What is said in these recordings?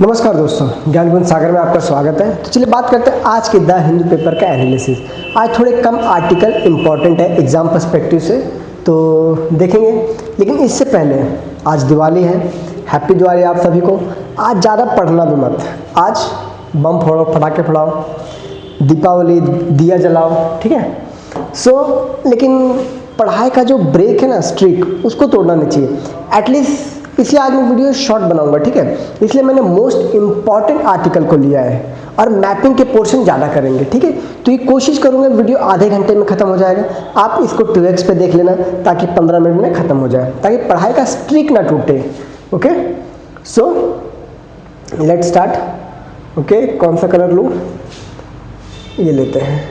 नमस्कार दोस्तों, ज्ञान गुण सागर में आपका स्वागत है। तो चलिए बात करते हैं आज के द हिंदू पेपर का एनालिसिस। आज थोड़े कम आर्टिकल इंपॉर्टेंट है एग्जाम पर्सपेक्टिव से, तो देखेंगे। लेकिन इससे पहले आज दिवाली है, हैप्पी दिवाली आप सभी को। आज ज़्यादा पढ़ना भी मत, आज बम फोड़ो, पटाखे फोड़ाओ, दीपावली दिया जलाओ, ठीक है। लेकिन पढ़ाई का जो ब्रेक है ना, स्ट्रीक, उसको तोड़ना नहीं चाहिए एटलीस्ट। इसलिए आज मैं वीडियो शॉर्ट बनाऊंगा, ठीक है। इसलिए मैंने मोस्ट इंपॉर्टेंट आर्टिकल को लिया है और मैपिंग के पोर्शन ज़्यादा करेंगे, ठीक है। तो ये कोशिश करूंगा वीडियो आधे घंटे में ख़त्म हो जाएगा। आप इसको 2x पे देख लेना ताकि 15 मिनट में ख़त्म हो जाए, ताकि पढ़ाई का स्ट्रीक ना टूटे। Okay, so let's start. Okay, कौन सा कलर लूँ? ये लेते हैं।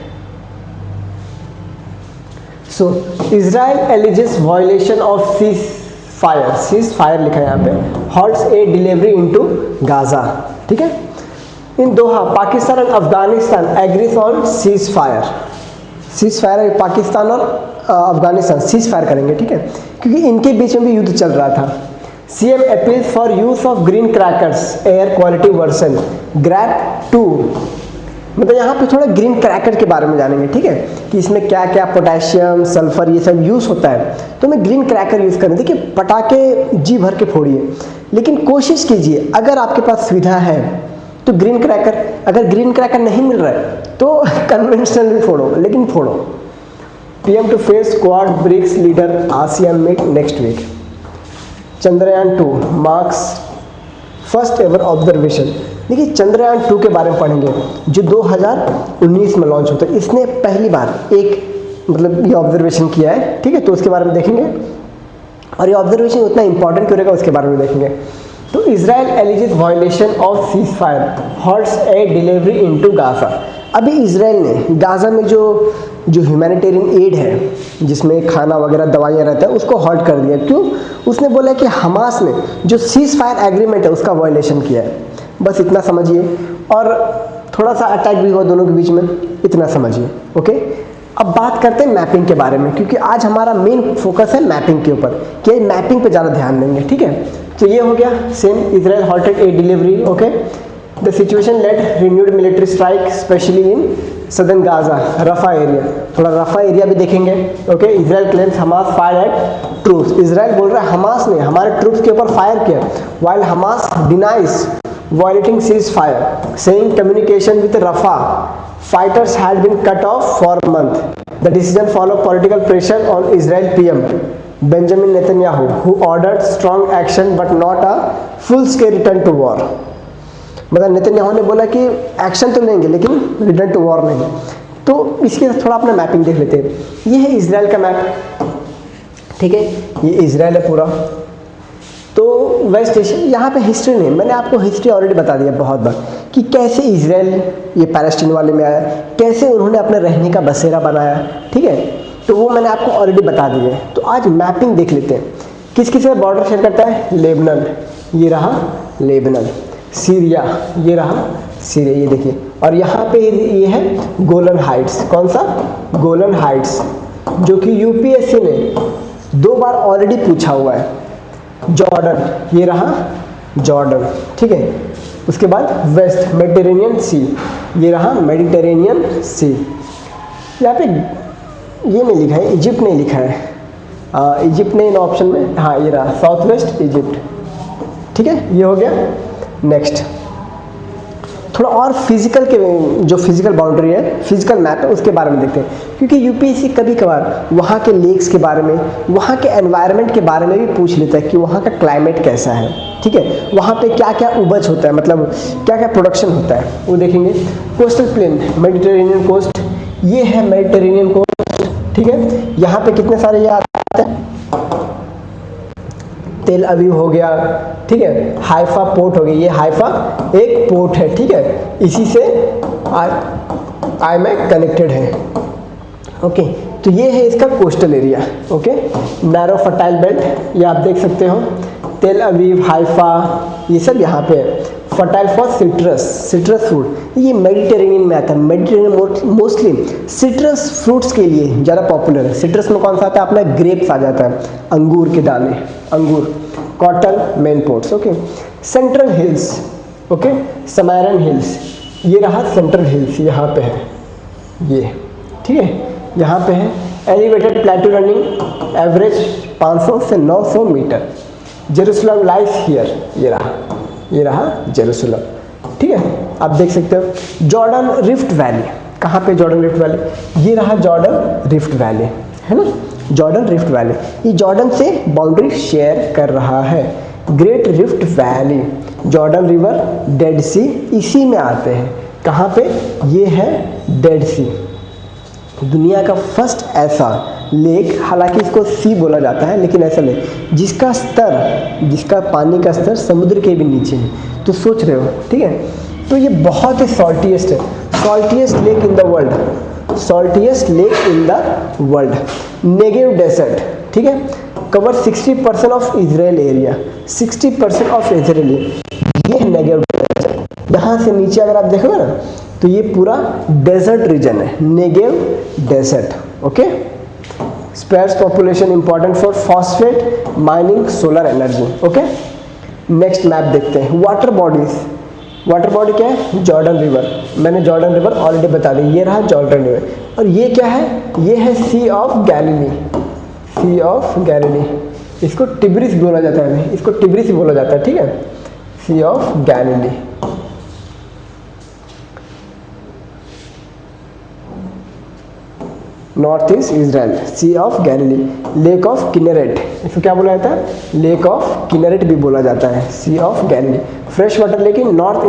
So Israel alleges violation of ceasefire लिखा है यहाँ पे, halts a delivery into Gaza, ठीक है। इन दोहा पाकिस्तान और Afghanistan agrees on cease fire Pakistan और अफगानिस्तान सीज फायर करेंगे, ठीक है, क्योंकि इनके बीच में भी युद्ध चल रहा था। CM appeals for use of green crackers air quality version GRAP 2। मतलब यहाँ पे थोड़ा ग्रीन क्रैकर के बारे में जानेंगे, ठीक है, कि इसमें क्या क्या पोटेशियम, सल्फर, ये सब यूज़ होता है। तो मैं ग्रीन क्रैकर यूज़ करें। देखिए, पटाखे जी भर के फोड़िए, लेकिन कोशिश कीजिए अगर आपके पास सुविधा है तो ग्रीन क्रैकर, अगर ग्रीन क्रैकर नहीं मिल रहा है तो कन्वेंशनल भी फोड़ो, लेकिन फोड़ो। PM to face Quad BRICS leader ASEAN meet next week. Chandrayaan 2 marks first ever observation. देखिए, चंद्रयान 2 के बारे में पढ़ेंगे जो 2019 में लॉन्च होता है। इसने पहली बार एक मतलब ये ऑब्जर्वेशन किया है, ठीक है, तो उसके बारे में देखेंगे। और ये ऑब्जर्वेशन उतना इंपॉर्टेंट क्यों रहेगा उसके बारे में देखेंगे। तो Israel alleges violation of cease fire halts a delivery into Gaza. अभी इजराइल ने गाजा में जो ह्यूमैनिटेरियन एड है, जिसमें खाना वगैरह दवाइयाँ रहता है, उसको हॉल्ट कर दिया। क्यों? उसने बोला कि हमास ने जो सीज फायर एग्रीमेंट है उसका वायलेशन किया है। बस इतना समझिए, और थोड़ा सा अटैक भी हुआ दोनों के बीच में, इतना समझिए। ओके, अब बात करते हैं मैपिंग के बारे में, क्योंकि आज हमारा मेन फोकस है मैपिंग के ऊपर, कि मैपिंग पे ज़्यादा ध्यान देंगे, ठीक है। तो ये हो गया same, Israel halted a delivery. Okay, the situation led renewed military strike specially in southern Gaza, Rafah area. थोड़ा रफा एरिया भी देखेंगे। Okay, Israel claims Hamas fire at troops. Israel बोल रहा है हमास ने हमारे ट्रूप्स के ऊपर फायर किया, while Hamas denies violating ceasefire, saying communication with Rafah fighters had been cut off for a month. The decision followed political pressure on Israel PM Benjamin Netanyahu, who ordered strong action but not a full-scale return to war. मतलब Netanyahu ने बोला कि action तो लेंगे लेकिन return to war नहीं। तो इसके थोड़ा अपना मैपिंग देख लेते हैं। ये है इजराइल का मैप, ठीक है, ये इजराइल है पूरा। तो वेस्ट एशिया, यहाँ पे हिस्ट्री नहीं, मैंने आपको हिस्ट्री ऑलरेडी बता दिया बहुत बार कि कैसे इजराइल ये पैलेस्टीन वाले में आया, कैसे उन्होंने अपने रहने का बसेरा बनाया, ठीक है। तो वो मैंने आपको ऑलरेडी बता दिया है। तो आज मैपिंग देख लेते हैं। किस किस से बॉर्डर शेयर करता है? लेबनान, ये रहा लेबनान। सीरिया, ये रहा सीरिया, ये देखिए। और यहाँ पे ये है गोलन हाइट्स। कौन सा? गोलन हाइट्स, जो कि यूपीएससी ने 2 बार ऑलरेडी पूछा हुआ है। जॉर्डन, ये रहा जॉर्डन, ठीक है। उसके बाद वेस्ट मेडिटेरेनियन सी, ये रहा मेडिटेरेनियन सी। यहाँ पे ये नहीं लिखा है, इजिप्ट नहीं लिखा है, इजिप्ट ने इन ऑप्शन में, हाँ ये रहा साउथ वेस्ट इजिप्ट, ठीक है। ये हो गया। नेक्स्ट थोड़ा और फिजिकल के जो फिजिकल बाउंड्री है, फिजिकल मैप है, उसके बारे में देखते हैं, क्योंकि यूपीएससी कभी कभार वहाँ के लेक्स के बारे में, वहाँ के एनवायरनमेंट के बारे में भी पूछ लेता है कि वहाँ का क्लाइमेट कैसा है, ठीक है, वहाँ पे क्या क्या उपज होता है, मतलब क्या क्या प्रोडक्शन होता है, वो देखेंगे। कोस्टल प्लेन, मेडिटेरेनियन कोस्ट, ये है मेडिटेरेनियन कोस्ट, ठीक है। यहाँ पे कितने सारे ये आते हैं, तेल अवीव हो गया, ठीक है, हाइफा पोर्ट हो गया, ये हाइफा एक पोर्ट है, ठीक है, इसी से आई में कनेक्टेड है। ओके, तो ये है इसका coastal area. Okay, narrow fertile belt, ये आप देख सकते हो, तेल अवीव, हाइफा, ये सब यहाँ पे है। फर्टाइल फॉर सिट्रस फ्रूट, ये मेडिटेरेनियन में आता है। मेडिटेरेनियन मोस्टली सिट्रस फ्रूट्स के लिए ज़्यादा पॉपुलर है। सिट्रस में कौन सा आता है अपना? ग्रेप्स आ जाता है, अंगूर के दाने, अंगूर। Cotton main ports. Okay, central hills, okay, Samaria hills, ये रहा सेंट्रल हिल्स, यहाँ पे है ये, ठीक है, यहाँ पे है। एलिवेटेड प्लेटू रनिंग एवरेज 500 से 900 मीटर। जेरूसलम लाइज हियर, ये रहा जेरूसलम, ठीक है, आप देख सकते हो। जॉर्डन रिफ्ट वैली, कहाँ पे जॉर्डन रिफ्ट वैली, ये रहा जॉर्डन रिफ्ट वैली, है ना, जॉर्डन रिफ्ट वैली, ये जॉर्डन से बाउंड्री शेयर कर रहा है। Great rift valley, Jordan river, Dead Sea इसी में आते हैं। कहाँ पे, ये है डेड सी, दुनिया का फर्स्ट ऐसा लेक, हालांकि इसको सी बोला जाता है लेकिन ऐसा लेक जिसका पानी का स्तर समुद्र के भी नीचे है। तो सोच रहे हो, ठीक है, तो ये बहुत ही सॉल्टिएस्ट है, saltiest lake in the world, saltiest lake in the world. Negev desert, ठीक है, cover 60% of Israel area, 60% of Israel, ये है नेगेव डेजर्ट। यहाँ से नीचे अगर आप देखोगे ना तो ये पूरा डेजर्ट रीजन है, Negev desert, okay. Sparse population important for phosphate mining, solar energy, okay. Next map देखते हैं। वाटर बॉडीज, वाटर बॉडी क्या है, जॉर्डन रिवर, मैंने जॉर्डन रिवर ऑलरेडी बता दी, ये रहा जॉर्डन रिवर। और ये क्या है, ये है sea of Galilee, sea of Galilee, इसको टिब्रिस बोला जाता है, इसको टिब्रिस बोला जाता है, ठीक है, sea of Galilee. North east Israel, sea of Galilee. Lake of Kinneret, इसको क्या बोला जाता है, लेक ऑफ किनेरेट भी बोला जाता है, sea of Galilee. Fresh water लेकिन north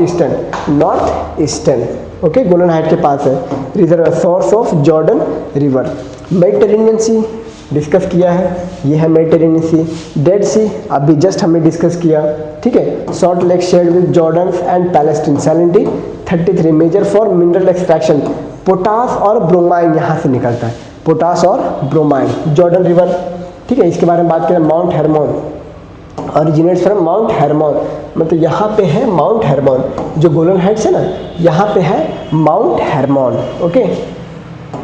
eastern, okay, Golan height के पास है। Reserve source of Jordan river. Mediterranean sea discuss किया है, ये है मेडिटेरेनियन सी। डेड सी अभी जस्ट हमने डिस्कस किया, ठीक है। Salt lake shared with Jordan and Palestine. Salinity 33, major for mineral extraction. Potash और ब्रोमाइन यहाँ से निकलता है, पोटास और ब्रोमाइन। जॉर्डन रिवर, ठीक है, इसके बारे में बात करें, mount Hermon, originates from mount Hermon, मतलब यहाँ पे है माउंट हेरमोन, जो गोलन हाइट्स है ना, यहाँ पे है mount Hermon, okay.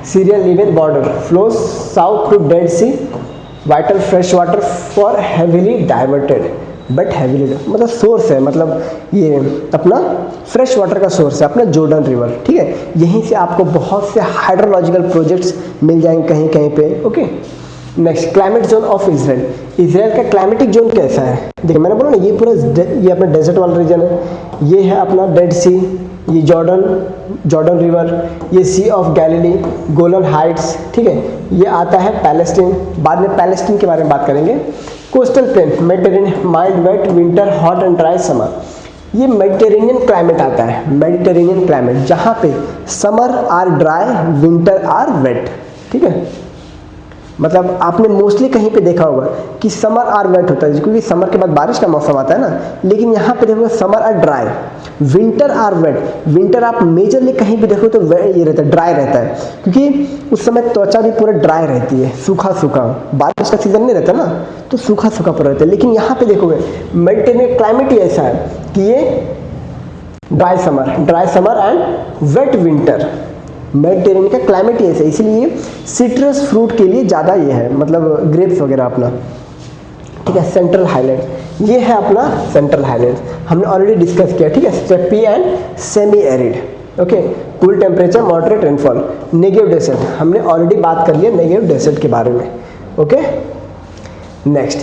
Syrian Lebanon border, flows south to Dead Sea, vital fresh water for heavily diverted, but heavily मतलब सोर्स है, मतलब ये अपना फ्रेश वाटर का सोर्स है अपना जॉर्डन रिवर, ठीक है। यहीं से आपको बहुत से हाइड्रोलॉजिकल प्रोजेक्ट्स मिल जाएंगे कहीं कहीं पे, okay. Next, climate zone of Israel. Israel का क्लाइमेटिक जोन कैसा है, देखिए मैंने बोला ना, ये पूरा ये अपना डेजर्ट वाला रीजन है, ये है अपना डेड सी, ये जॉर्डन रिवर, ये सी ऑफ गैलिली, गोलन हाइट्स, ठीक है, ये आता है पैलेस्टीन, बाद में पैलेस्टीन के बारे में बात करेंगे। Coastal plain, Mediterranean, mild wet winter, hot and dry summer, ये मेडिटेरेनियन क्लाइमेट आता है, मेडिटेरेनियन क्लाइमेट, जहाँ पे summer are dry, winter are wet, ठीक है। मतलब आपने मोस्टली कहीं पे देखा होगा कि समर आर वेट होता है, क्योंकि समर के बाद बारिश का मौसम आता है ना, लेकिन यहाँ पे देखोगे summer are dry, winter are wet. Winter आप मेजरली कहीं भी देखो तो ये रहता है, ड्राई रहता है, क्योंकि उस समय त्वचा भी पूरा ड्राई रहती है, सूखा सूखा, बारिश का सीजन नहीं रहता ना, तो सूखा सूखा पूरा रहता है। लेकिन यहाँ पे देखोगे मेडिटेरेनियन क्लाइमेट ही ऐसा है कि ये dry summer and wet winter, Mediterranean का क्लाइमेट ही ऐसा है, इसीलिए सिट्रस फ्रूट के लिए ज़्यादा ये है, मतलब ग्रेप्स वगैरह अपना, ठीक है। सेंट्रल हाईलैंड, ये है अपना सेंट्रल हाईलैंड, हमने ऑलरेडी डिस्कस किया, ठीक है। Steppe and semi arid, okay. Cool temperature, moderate rainfall. Negev desert, हमने ऑलरेडी बात कर लिया नेगेव डेजर्ट के बारे में, ओके। नेक्स्ट,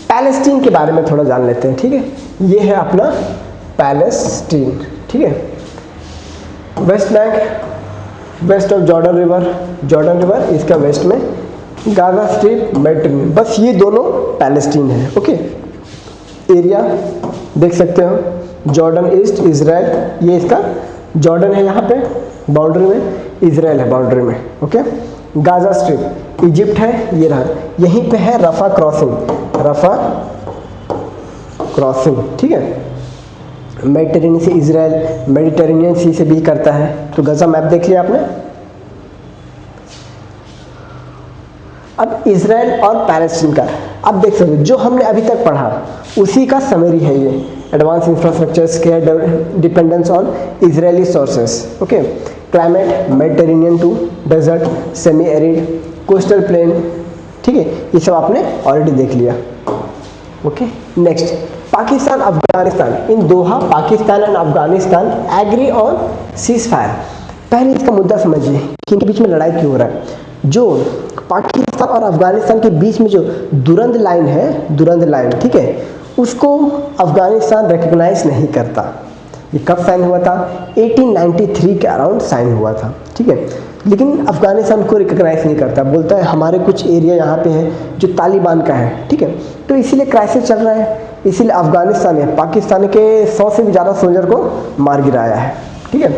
पैलेस्टीन के बारे में थोड़ा जान लेते हैं, ठीक है। ये है अपना पैलेस्टीन, ठीक है। West Bank, west of Jordan river, इसका वेस्ट में गाजा स्ट्रिप, मेडिटेरेनियन, बस ये दोनों पैलेस्टीन है, ओके। एरिया देख सकते हो, जॉर्डन ईस्ट, इजराइल, ये इसका जॉर्डन है यहाँ पे बाउंड्री में, इजराइल है बाउंड्री में, ओके। गाजा स्ट्रिप इजिप्ट है, ये रहा, यहीं पे है रफा क्रॉसिंग, ठीक है। मेडिटेरेनियन से इजराइल, मेडिटेरेनियन सी से भी करता है, तो गाजा मैप देख लिया आपने। अब इजराइल और पैलेस्टीन का अब देख सकते हो, जो हमने अभी तक पढ़ा उसी का समरी है ये। Advance infrastructure, scarce dependence on Israeli sources, okay. Climate, Mediterranean to desert, semi arid, coastal plain, ठीक है, ये सब आपने ऑलरेडी देख लिया, okay. Next, Pakistan Afghanistan, in Doha Pakistan and Afghanistan agree on seize fire. पहले इसका मुद्दा समझिए कि इनके बीच में लड़ाई क्यों हो रहा है। जो पाकिस्तान और अफगानिस्तान के बीच में जो दुरंद लाइन है, दुरंद लाइन, ठीक है, उसको अफगानिस्तान रिकग्नाइज नहीं करता। ये कब साइन हुआ था? 1893 के अराउंड साइन हुआ था, ठीक है। लेकिन अफगानिस्तान को रिकग्नाइज नहीं करता, बोलता है हमारे कुछ एरिया यहाँ पे है जो तालिबान का है, ठीक है। तो इसीलिए क्राइसिस चल रहा है, इसीलिए अफगानिस्तान ने पाकिस्तान के 100 से भी ज़्यादा सोल्जर को मार गिराया है, ठीक है।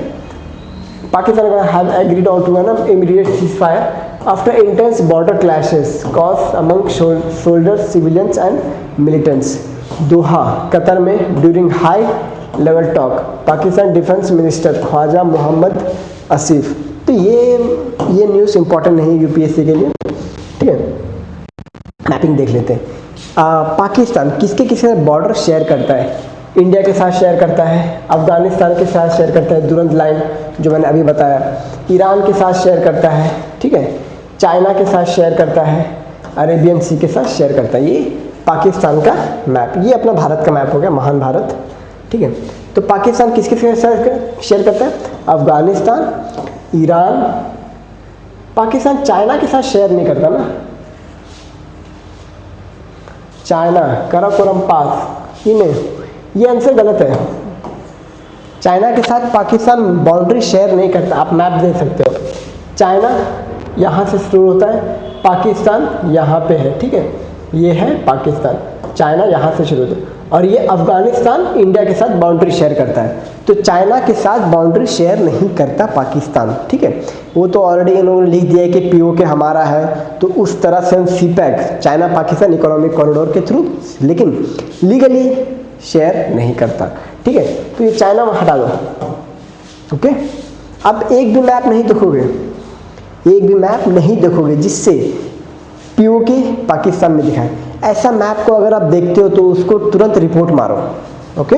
Pakistan have agreed on to an immediate ceasefire after intense border clashes cause among soldiers, civilians and militants. Doha Qatar में during high level talk Pakistan defence minister Khawaja Mohammad Asif. तो ये न्यूज़ इंपॉर्टेंट नहीं है यूपीएससी के लिए, ठीक है। मैपिंग देख लेते हैं। पाकिस्तान किसके किसके बॉर्डर शेयर करता है? इंडिया के साथ शेयर करता है, अफगानिस्तान के साथ शेयर करता है, दुरंत लाइन जो मैंने अभी बताया, ईरान के साथ शेयर करता है, ठीक है, चाइना के साथ शेयर करता है, अरेबियन सी के साथ शेयर करता है। ये पाकिस्तान का मैप, ये अपना भारत का मैप हो गया, महान भारत, ठीक है। तो पाकिस्तान किसके साथ शेयर करता है? अफगानिस्तान, ईरान। पाकिस्तान चाइना के साथ शेयर नहीं करता ना, चाइना कराकोरम पास, ये आंसर गलत है। चाइना के साथ पाकिस्तान बाउंड्री शेयर नहीं करता। आप मैप देख सकते हो, चाइना यहाँ से शुरू होता है, पाकिस्तान यहाँ पे है, ठीक है, ये है पाकिस्तान, चाइना यहाँ से शुरू होता है, और ये अफगानिस्तान इंडिया के साथ बाउंड्री शेयर करता है। तो चाइना के साथ बाउंड्री शेयर नहीं करता पाकिस्तान, ठीक है। वो तो ऑलरेडी इन्होंने लिख दिया है कि पीओके हमारा है, तो उस तरह से हम CPEC China Pakistan economic corridor के थ्रू, लेकिन लीगली शेयर नहीं करता, ठीक है। तो ये चाइना हटा दो, ओके। अब एक भी मैप नहीं देखोगे, एक भी मैप नहीं देखोगे जिससे पीओके पाकिस्तान में दिखाए। ऐसा मैप को अगर आप देखते हो तो उसको तुरंत रिपोर्ट मारो, ओके,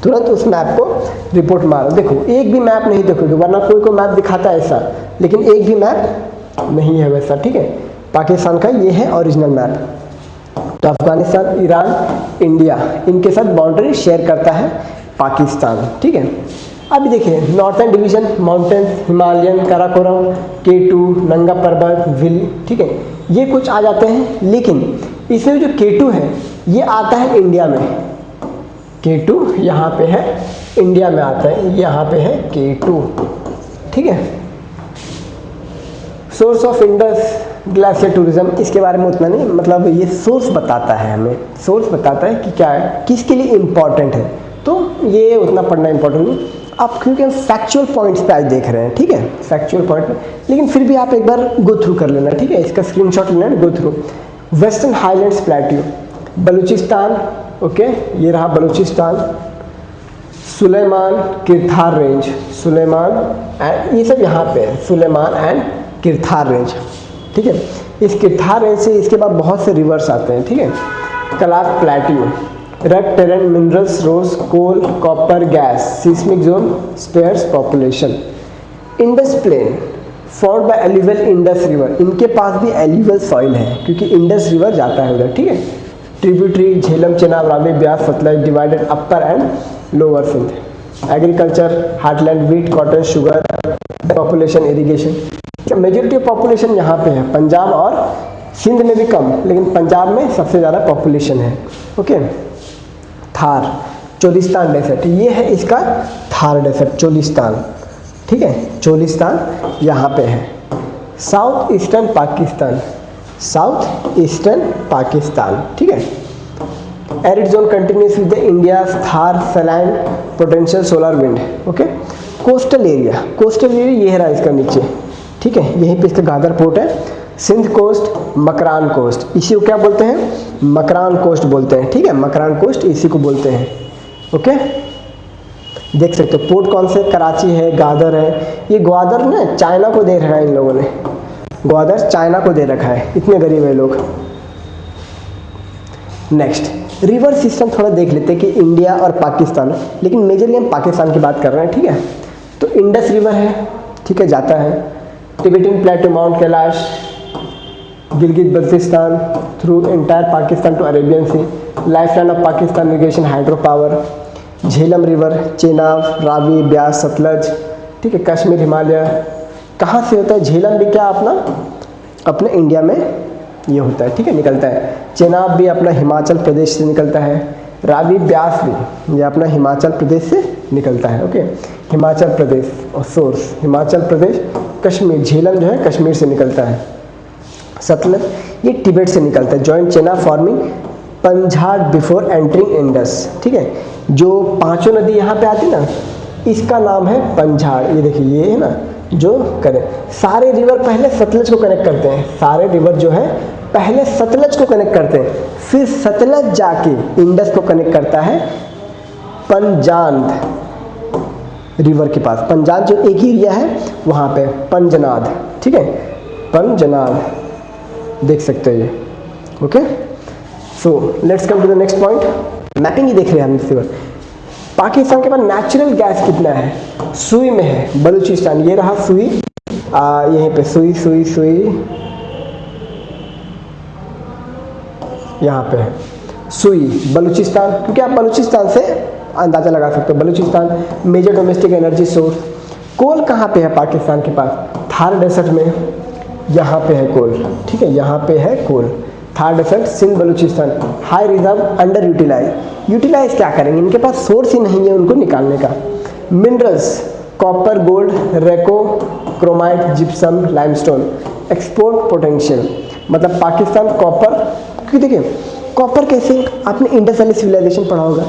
तुरंत उस मैप को रिपोर्ट मारो। देखो एक भी मैप नहीं देखोगे, वरना कोई को मैप दिखाता है ऐसा, लेकिन एक भी मैप नहीं है वैसा, ठीक है। पाकिस्तान का ये है ओरिजिनल मैप। तो अफगानिस्तान, ईरान, इंडिया, इनके साथ बाउंड्री शेयर करता है पाकिस्तान, ठीक है। अभी देखिए northern division, mountain, Himalayan, Karakoram, K2, नंगा पर्वत, विल, ठीक है, ये कुछ आ जाते हैं। लेकिन इसमें जो K2 है ये आता है इंडिया में, K2 यहाँ पे है, इंडिया में आता है, यहाँ पे है K2, ठीक है। Source of Indus glacier tourism, इसके बारे में उतना नहीं, मतलब ये सोर्स बताता है, हमें सोर्स बताता है कि क्या है, किसके लिए इम्पॉर्टेंट है, तो ये उतना पढ़ना इम्पोर्टेंट नहीं। आप क्योंकि हम फैक्चुअल पॉइंट्स पे आज देख रहे हैं, ठीक है, फैक्चुअल पॉइंट, लेकिन फिर भी आप एक बार गो थ्रू कर लेना, ठीक है, इसका स्क्रीनशॉट लेना, go through. Western highlands plateau, Balochistan, okay, ये रहा बलूचिस्तान, सुलेमान किरथार रेंज, सुलेमान एंड ये सब यहाँ पे है, सुलेमान एंड किरथार रेंज, ठीक है। इस किरथार रेंज से इसके बाद बहुत से रिवर्स आते हैं, ठीक है। Kalat plateau, red terrain, minerals, rose, coal, copper, gas, seismic zone, sparse, population. Indus plain formed by alluvial Indus river, इनके पास भी एल्यूवियल सॉइल है क्योंकि इंडस रिवर जाता है उधर, ठीक है। Tributary Jhelum, Chenab, Ravi, Beas, Sutlej, divided upper and lower Sindh. Agriculture, heartland, wheat, cotton, sugar, population, irrigation. Majority of population यहाँ पे है, पंजाब और सिंध में भी कम, लेकिन पंजाब में सबसे ज़्यादा पॉपुलेशन है, ओके। थार, चोलिस्तान डेजर्ट, ये है इसका थार डेजर्ट, चोलिस्तान, ठीक है, चोलिस्तान यहाँ पे है। South eastern Pakistan, south eastern Pakistan, ठीक है। Arid zone continuous with the India Thar saline potential solar wind, okay. Coastal area, coastal area ये रहा इसका नीचे, ठीक है, यहीं पे इसका गादर पोर्ट है। सिंध कोस्ट, मकरान कोस्ट, इसी को क्या बोलते हैं? मकरान कोस्ट बोलते हैं, ठीक है, मकरान कोस्ट इसी को बोलते हैं, ओके। देख सकते हो पोर्ट कौन से, कराची है, गादर है। ये ग्वादर ना चाइना को दे रखा है इन लोगों ने, ग्वादर चाइना को दे रखा है, इतने गरीब है लोग। नेक्स्ट रिवर सिस्टम थोड़ा देख लेते हैं कि इंडिया और पाकिस्तान, लेकिन मेजरली हम पाकिस्तान की बात कर रहे हैं, ठीक है। तो इंडस रिवर है, ठीक है, जाता है। Tibetan plateau, mount Kailash, Gilgit Baltistan through entire Pakistan to Arabian sea, life line of Pakistan irrigation hydro power, Jhelum river, Chenab, Ravi, Beas, Sutlej, ठीक है, कश्मीर, हिमालय। कहाँ से होता है झेलम भी? क्या अपना अपने इंडिया में ये होता है, ठीक है, निकलता है। चेनाब भी अपना हिमाचल प्रदेश से निकलता है। रावी, ब्यास भी ये अपना हिमाचल प्रदेश से निकलता है। ओके, हिमाचल प्रदेश और सोर्स हिमाचल प्रदेश। कश्मीर, झेलम जो है कश्मीर से निकलता है। सतलज ये तिब्बत से निकलता है। Joint Chenab forming Punjab before entering Indus, ठीक है। जो पांचों नदी यहाँ पे आती ना, इसका नाम है पंजाब। ये देखिए, ये है ना जो करें, सारे रिवर पहले सतलज को कनेक्ट करते हैं। सारे रिवर जो है पहले सतलज को कनेक्ट करते हैं, फिर सतलज जाके इंडस को कनेक्ट करता है पंजाब रिवर के पास। पंजाब जो एक ही एरिया है वहाँ पे पंजनाद, ठीक है, पंजनाद देख सकते हो ये। Okay, so let's come to the next point. Mapping ही देख रहे हैं हम इस रिवर। पाकिस्तान के पास नेचुरल गैस कितना है? सुई में है, बलूचिस्तान। ये रहा सुई, यहीं पे सुई सुई सुई यहाँ पे है सुई, बलूचिस्तान। क्योंकि आप बलूचिस्तान से अंदाज़ा लगा सकते हो। Balochistan major domestic energy source. Coal कहाँ पे है पाकिस्तान के पास? थार डेजर्ट में, यहाँ पे है कोल, ठीक है, यहाँ पे है coal. Thar desert, Sindh, Balochistan. High reserve, underutilize. Utilize क्या करेंगे? इनके पास सोर्स ही नहीं है उनको निकालने का। मिनरल्स, कॉपर, गोल्ड, रेको, chromite, gypsum, limestone. Export potential, मतलब पाकिस्तान कॉपर, क्योंकि देखिए कॉपर कैसे, आपने इंडस वैली सिविलाइजेशन पढ़ा होगा।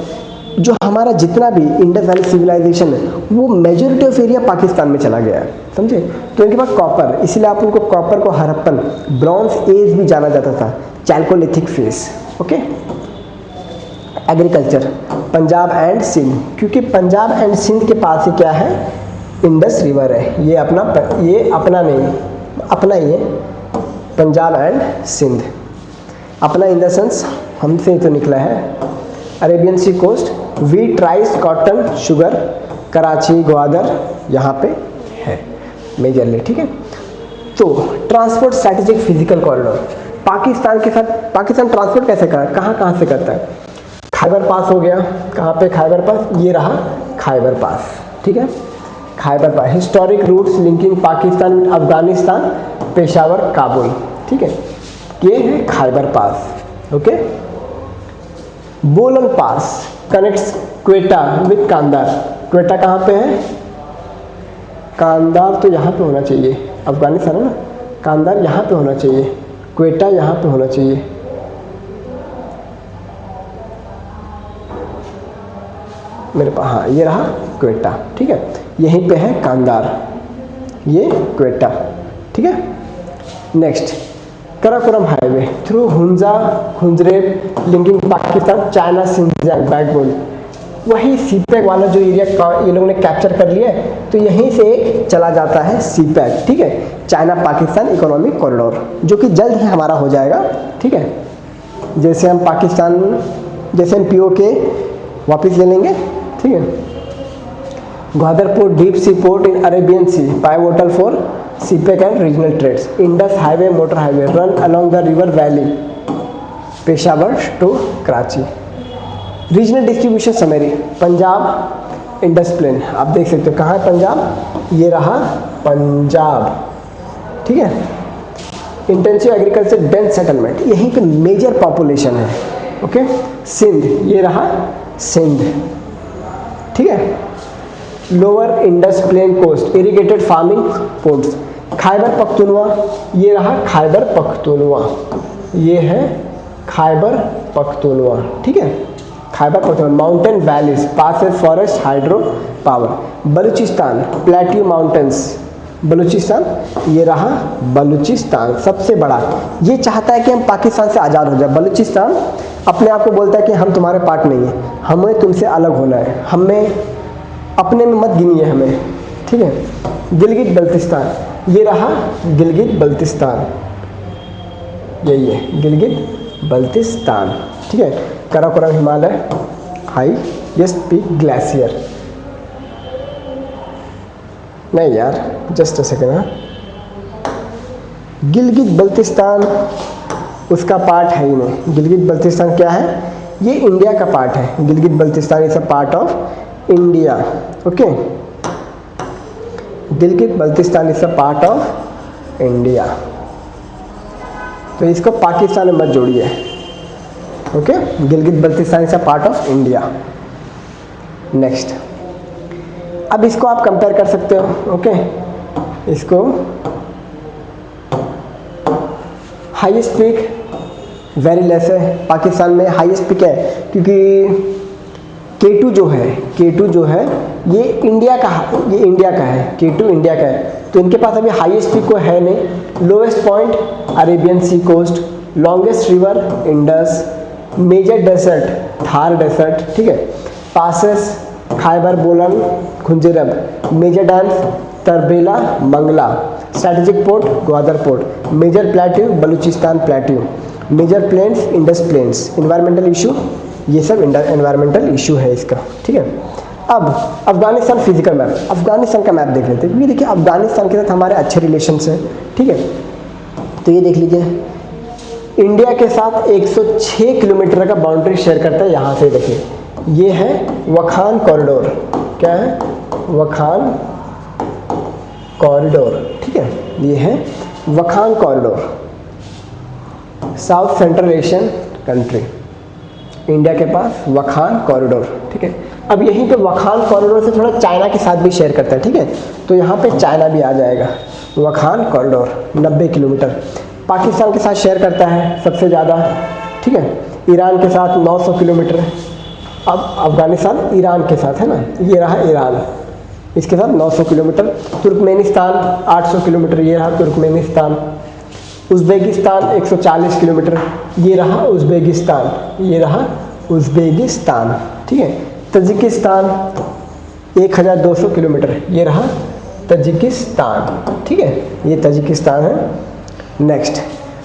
जो हमारा जितना भी इंडस वैली सिविलाइजेशन है वो मेजोरिटी ऑफ एरिया पाकिस्तान में चला गया है, समझे। तो इनके पास कॉपर, इसलिए आप उनको कॉपर को हड़प्पन, ब्रॉन्ज एज भी जाना जाता था, chalcolithic phase. Okay, agriculture, Punjab and Sindh, क्योंकि पंजाब एंड सिंध के पास ही क्या है? इंडस रिवर है। ये अपना नहीं, अपना ही है पंजाब एंड सिंध। अपना इन द सेंस हमसे ही तो निकला है। Arabian sea coast, wheat, rice, cotton, sugar, Karachi, Gwadar यहाँ पे है मेजरली, ठीक है। तो transport strategic physical corridor, Pakistan के साथ पाकिस्तान ट्रांसपोर्ट कैसे कहाँ से करता है? खैबर पास हो गया। कहाँ पे खैबर पास? ये रहा खैबर पास, ठीक है, Khyber pass. Historic routes linking Pakistan with Afghanistan, Peshawar, Kabul, ठीक है, ये है Khyber pass. Okay, Bolan pass connects Quetta with Kandahar. Quetta कहाँ पे है? कांदार तो यहाँ पे होना चाहिए, अफगानिस्तान है ना, कांदार यहाँ पे होना चाहिए, क्वेटा यहाँ पे होना चाहिए। मेरे पास, हाँ, ये रहा क्वेटा, ठीक है, यहीं पे है कांदार, ये क्वेटा, ठीक है। Next, Karakoram highway through Hunza, Khunjerab, linking Pakistan, China, Xinjiang, backbone. वही सीपैक वाला जो एरिया ये लोगों ने कैप्चर कर लिया है, तो यहीं से एक चला जाता है सीपैक, ठीक है, चाइना पाकिस्तान इकोनॉमिक कॉरिडोर, जो कि जल्द ही हमारा हो जाएगा, ठीक है। जैसे हम पीओके वापस ले लेंगे, ठीक है। Gwadar port, deep sea port in Arabian sea, pivotal for CPEC and regional trades. Indus highway, motor highway run along the river valley, Peshawar to Karachi. Regional distribution summary, Punjab Indus plain, आप देख सकते हो कहाँ है पंजाब, ये रहा पंजाब, ठीक है। इंटेंसिव एग्रीकल्चर, डेंस सेटलमेंट, यहीं पे मेजर पॉपुलेशन है, ओके। सिंध, ये रहा सिंध, ठीक है। Lower Indus plain coast, irrigated farming ports. Khyber Pakhtunkhwa, ये रहा खैबर पख्तूनवा, ये है खैबर पख्तूनवा, ठीक है, Khyber Pakhtunkhwa. Mountain valleys, passes, forest, hydro power. Balochistan, plateau mountains, Balochistan, ये रहा बलूचिस्तान सबसे बड़ा। ये चाहता है कि हम पाकिस्तान से आज़ाद हो जाए। बलूचिस्तान अपने आप को बोलता है कि हम तुम्हारे पार्ट नहीं है, हमें तुमसे अलग होना है, हमें अपने में मत गिनिए हमें, ठीक है। गिलगित बल्तिस्तान, ये रहा गिलगित बल्तिस्तान, यही है गिलगित बल्तिस्तान, ठीक है। Karakoram Himalaya, highest peak glacier. नहीं यार, जस्ट अ सेकेंड, हाँ गिलगित बल्तिस्तान उसका पार्ट है ही नहीं। गिलगित बल्तिस्तान क्या है, ये इंडिया का पार्ट है। Gilgit Baltistan is a part of India. Okay, Gilgit Baltistan is a part of India. तो इसको पाकिस्तान में मत जोड़िए। Okay, Gilgit Baltistan is a part of India. Next, अब इसको आप कंपेयर कर सकते हो। ओके, इसको हाईएस्ट पीक वेरी लेस है, पाकिस्तान में हाईएस्ट पीक है क्योंकि K2 जो है ये इंडिया का है। K2 इंडिया का है, तो इनके पास अभी हाईएस्ट पीक को है नहीं। Lowest point Arabian sea coast, longest river Indus, major desert Thar desert, ठीक है, passes Khyber Bolan Khunjerab, major dams Tarbela Mangla, strategic port Gwadar port, major plateau Balochistan plateau, major plains Indus plains. Environmental issue, ये सब एनवायरमेंटल इशू है इसका, ठीक है। अब अफगानिस्तान फिजिकल मैप, अफगानिस्तान का मैप देख लेते हैं, क्योंकि देखिए अफगानिस्तान के साथ हमारे अच्छे रिलेशंस हैं, ठीक है। तो ये देख लीजिए, इंडिया के साथ 106 किलोमीटर का बाउंड्री शेयर करता है। यहाँ से देखिए, ये है वखान कॉरिडोर। क्या है? वखान कॉरिडोर, ठीक है, ये है Wakhan corridor. South central Asian country, India के पास वखान कॉरिडोर, ठीक है। अब यहीं पे वखान कॉरिडोर से थोड़ा चाइना के साथ भी शेयर करता है, ठीक है, तो यहाँ पे चाइना भी आ जाएगा। वखान कॉरिडोर 90 किलोमीटर पाकिस्तान के साथ शेयर करता है सबसे ज़्यादा, ठीक है। ईरान के साथ 900 किलोमीटर। अब अफगानिस्तान ईरान के साथ है ना, ये रहा ईरान, इसके साथ 900 किलोमीटर। तुर्कमेनिस्तान 800 किलोमीटर, ये रहा तुर्कमेनिस्तान। उज़्बेकिस्तान 140 किलोमीटर, ये रहा उज़्बेकिस्तान, ये रहा उज़्बेकिस्तान, ठीक है। तजिकिस्तान 1200 किलोमीटर, ये रहा तजिकिस्तान, ठीक है, ये तजिकिस्तान है। Next,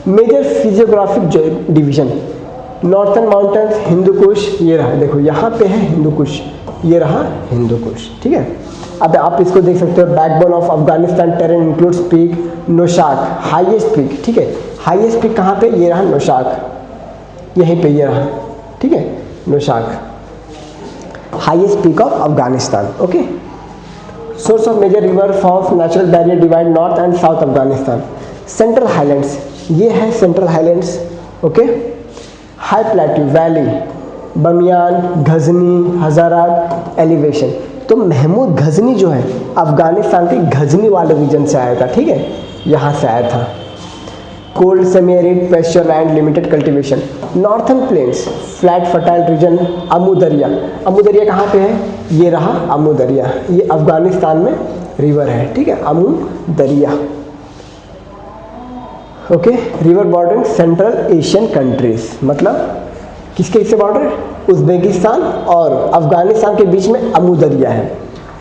major physiographic division, northern mountains Hindu Kush, ये रहा, देखो यहाँ पे है हिंदू कुश, ये रहा हिंदू कुश, ठीक है। अब आप इसको देख सकते हो, backbone of Afghanistan terrain includes peak Noshaq, highest peak, ठीक है। हाईएस्ट पीक कहाँ पे? ये रहा नौशाक, यहीं पे ये रहा, ठीक है, Noshaq, highest peak of Afghanistan. Okay, source of major river forms natural barrier divide north and south Afghanistan. Central highlands, ये है central highlands, okay. High plateau valley, Bamiyan, Ghazni, Hazarajat, elevation. तो महमूद गजनी जो है अफगानिस्तान के गजनी वाले रीजन से आया था, ठीक है, यहाँ से आया था। Cold semi arid pasture land, limited cultivation. Northern plains flat fertile region, Amu Darya. Amu दरिया कहाँ पे है? ये रहा अमू दरिया, ये अफगानिस्तान में रिवर है, ठीक है, अमू दरिया। Okay, river bordering central Asian countries, मतलब किसके इससे बॉर्डर? उज़्बेकिस्तान और अफगानिस्तान के बीच में अमू दरिया है।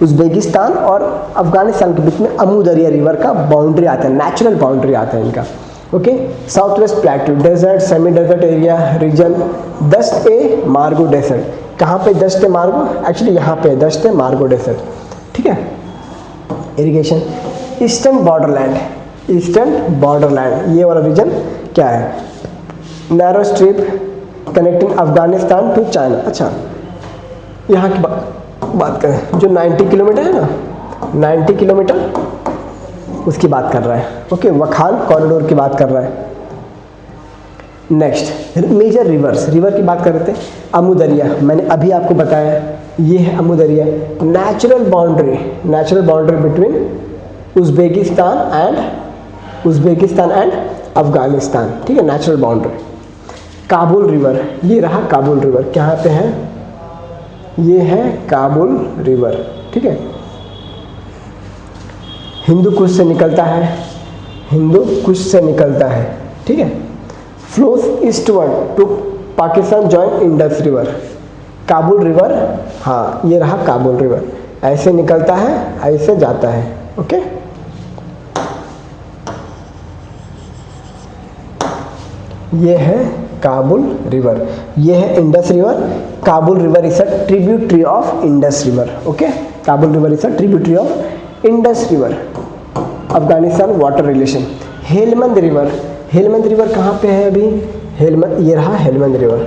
उज़्बेकिस्तान और अफगानिस्तान के बीच में अमू दरिया रिवर का बाउंड्री आता है, नेचुरल बाउंड्री आता है इनका। Okay, south west plateau desert, semi desert area region, Dasht e Margo desert. कहाँ पे दश्त ए मार्गो? एक्चुअली यहाँ पे दश्त ए मार्गो डेजर्ट, ठीक है। Irrigation, eastern borderland, eastern borderland, ये वाला रीजन क्या है? Narrow strip connecting Afghanistan to China. अच्छा, यहाँ की बात करें, जो 90 किलोमीटर है ना, 90 किलोमीटर उसकी बात कर रहा है। ओके, वखान कॉरिडोर की बात कर रहा है। नेक्स्ट, मेजर रिवर्स, रिवर की बात कर रहे थे। अमू दरिया, मैंने अभी आपको बताया, ये है अमू दरिया। Natural boundary between Uzbekistan and Afghanistan, ठीक है, नेचुरल बाउंड्री। काबुल रिवर, ये रहा काबुल रिवर, कहाँ पे है? ये है काबुल रिवर, ठीक है, हिंदू कुश से निकलता है, ठीक है। Flows eastward to Pakistan join Indus river. Kabul river, हाँ ये रहा काबुल रिवर, ऐसे निकलता है, ऐसे जाता है। ओके, ये है काबुल रिवर, ये है Indus river. Kabul river is a tributary of Indus river. Okay, Kabul river is a tributary of Indus river. Afghanistan water relation, Helmand river, Helmand river कहाँ पे है अभी, हेलमंद, ये रहा हेलमंद रिवर।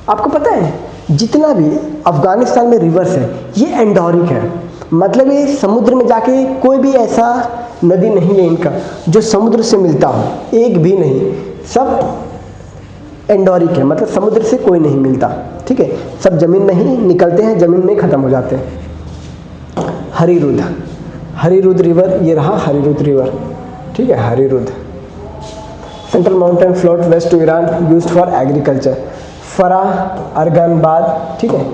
आपको पता है जितना भी अफगानिस्तान में रिवर्स है ये एंडोरिक है, मतलब ये समुद्र में जाके कोई भी ऐसा नदी नहीं है इनका जो समुद्र से मिलता हो, एक भी नहीं, सब एंडोरिक है, मतलब समुद्र से कोई नहीं मिलता, ठीक है, सब जमीन में ही निकलते हैं, जमीन में ख़त्म हो जाते हैं। हरिरुद, हरिरुद रिवर, ये रहा हरिरुद रिवर, ठीक है, Harirud. Central mountain flows west to Iran used for agriculture. Farah, अर्गनबाद, ठीक है,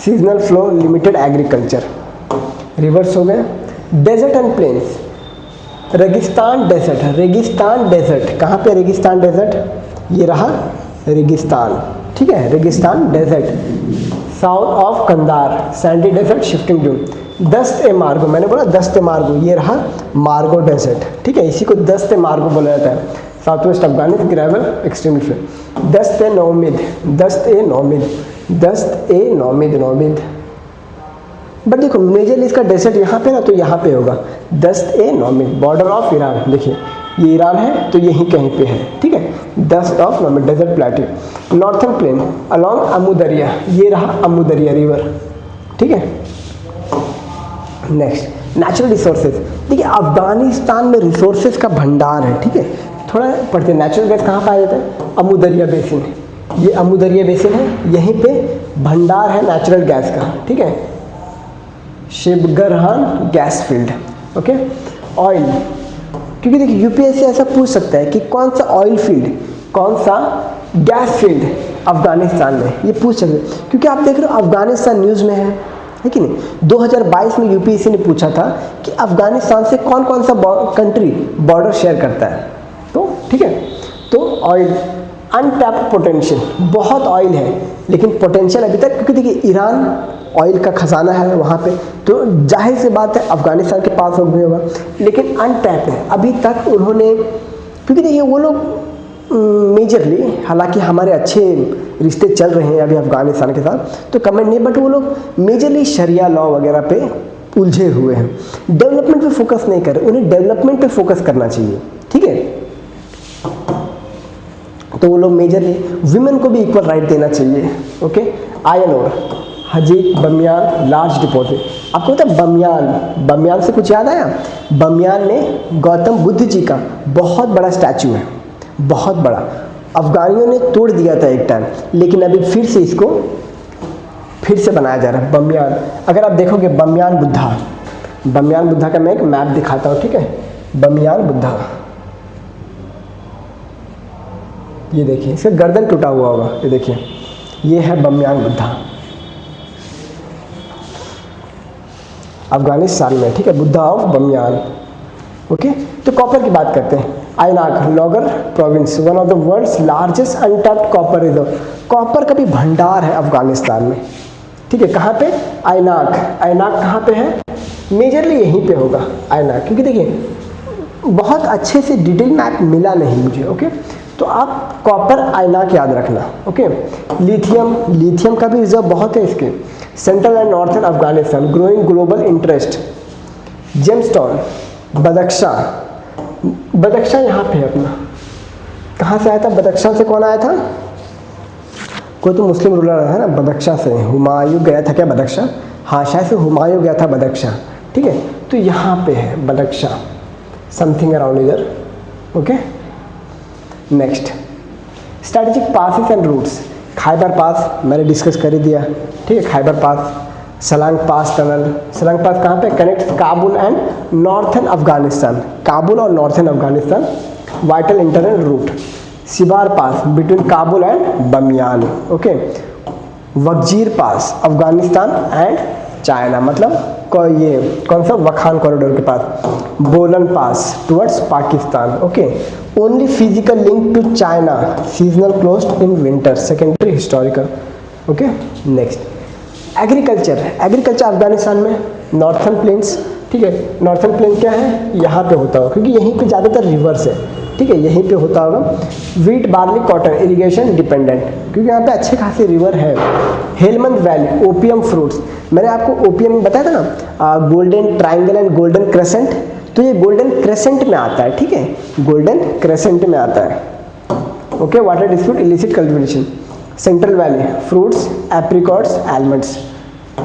seasonal flow, limited agriculture. Rivers हो गए। Desert and plains, Registan desert, Registan desert कहाँ पे, रेगिस्तान डेजर्ट, ये रहा रेगिस्तान, ठीक है, Registan desert. South of Kandahar, sandy desert, shifting dune. Dasht e मार्गो, मैंने बोला दस्त ए मार्गो, ये रहा मार्गो डेजर्ट, ठीक है, इसी को दस्त ए मार्गो बोला जाता है। South west Afghanistan, gravel, extremely flat. दस्त ए नौमिद, दस्त ए नौमिद, दस्त ए नौमिद, नौमिद। बट देखो मेजरली इसका डेजर्ट यहाँ पे ना, तो यहाँ पे होगा दस्त ए नौमिद, बॉर्डर ऑफ ईरान, देखिए ये ईरान है तो यहीं कहीं पे है, ठीक है, Dasht of Naomid, desert plateau. Northern plain along Amu Darya, ये रहा अमू दरिया रिवर, ठीक है। नेक्स्ट नेचुरल रिसोर्सेज, देखिए अफगानिस्तान में रिसोर्सेज का भंडार है, ठीक है, थोड़ा पढ़ते हैं। नेचुरल गैस कहाँ पाया जाता है, अमू दरिया बेसिन, ये अमू दरिया बेसिन है, यहीं पे भंडार है नेचुरल गैस का, ठीक है। शिबगरहान गैस फील्ड, ओके। ऑयल, क्योंकि देखिए यूपीएससी ऐसा पूछ सकता है कि कौन सा ऑयल फील्ड, कौन सा गैस फील्ड अफगानिस्तान में, ये पूछ सकते हैं, क्योंकि आप देख रहे हो अफगानिस्तान न्यूज़ में है कि नहीं। 2022 में यूपीएससी ने पूछा था कि अफगानिस्तान से कौन कौन सा कंट्री बॉर्डर शेयर करता है, तो ठीक है। तो ऑयल, अनटैप्ड पोटेंशियल, बहुत ऑयल है लेकिन पोटेंशियल अभी तक, क्योंकि देखिए ईरान ऑयल का खजाना है वहाँ पे, तो जाहिर सी बात है अफगानिस्तान के पास भी होगा, लेकिन अनटैप है अभी तक उन्होंने, क्योंकि देखिए वो लोग मेजरली, हालांकि हमारे अच्छे रिश्ते चल रहे हैं अभी अफगानिस्तान के साथ, तो कमेंट नहीं, बट वो लोग मेजरली शरिया लॉ वगैरह पे उलझे हुए हैं, डेवलपमेंट पे फोकस नहीं कर रहे, उन्हें डेवलपमेंट पे फोकस करना चाहिए, ठीक है। तो वो लोग मेजरली विमेन को भी इक्वल राइट देना चाहिए, okay. Iron ore, Hajigak, Bamiyan, large deposit. आपको पता है बमियान, बमियान से कुछ याद आया, बमियान में गौतम बुद्ध जी का बहुत बड़ा स्टैचू है, बहुत बड़ा, अफगानियों ने तोड़ दिया था एक टाइम, लेकिन अभी फिर से इसको फिर से बनाया जा रहा है, बमियान। अगर आप देखोगे बमियान बुद्धा, बमियान बुद्धा का मैं एक मैप दिखाता हूँ, ठीक है, बमियान बुद्धा, ये देखिए इसका गर्दन टूटा हुआ होगा, ये देखिए ये है बमियान बुद्धा, अफगानिस्तान में, ठीक है, बुद्धा ऑफ बमियान, ओके। तो कॉपर की बात करते हैं। Aynak, Logar province, one of the world's largest untapped copper reserve, copper का भी भंडार है अफगानिस्तान में, ठीक है। कहाँ पे, आयनाक, आयनाक कहाँ पे है, मेजरली यहीं पे होगा आयनाक, क्योंकि देखिए बहुत अच्छे से डिटेल मैप मिला नहीं मुझे, ओके। तो आप कॉपर आयनाक याद रखना, ओके। लिथियम, लिथियम का भी रिजर्व बहुत है इसके। Central and northern Afghanistan, growing global interest. Gemstone, Badakhshan, Badakhshan यहाँ पे है अपना, कहाँ से आया था, बदख्शां से कौन आया था, कोई तो मुस्लिम रूलर है ना, बदख्शां से हुमायूं गया था क्या, बदख्शां, हाँ शायद से हुमायूं गया था बदख्शां, ठीक है। तो यहाँ पे है बदख्शां, समथिंग अराउंड इधर, okay. Next strategic passes and routes, Khyber pass मैंने डिस्कस कर ही दिया, ठीक है, Khyber pass, Salang pass tunnel, Salang pass कहाँ पे, connect Kabul and northern Afghanistan, Kabul और northern Afghanistan, vital internal route. Shibar pass between Kabul and Bamiyan, okay. Wazir pass Afghanistan and China, मतलब ये कौन सा, वखान कॉरिडोर के पास। Bolan pass towards Pakistan, okay. Only physical link to China, seasonal closed in winter, secondary historical, okay. Next agriculture, agriculture Afghanistan में northern planes, ठीक है, northern plane क्या है, यहाँ पे होता होगा क्योंकि यहीं पे ज़्यादातर रिवर्स है, ठीक है, यहीं पे होता होगा। Wheat, barley, cotton, irrigation dependent, क्योंकि यहाँ पे अच्छे खासे रिवर है। हेलमंद वैली, ओपियम फ्रूट्स, मैंने आपको ओपियम बताया था ना, golden triangle and golden crescent, तो ये गोल्डन क्रेसेंट में आता है, ठीक है, गोल्डन क्रेसेंट में आता है। Okay, water dispute, illicit cultivation. Central valley, fruits, apricots, almonds.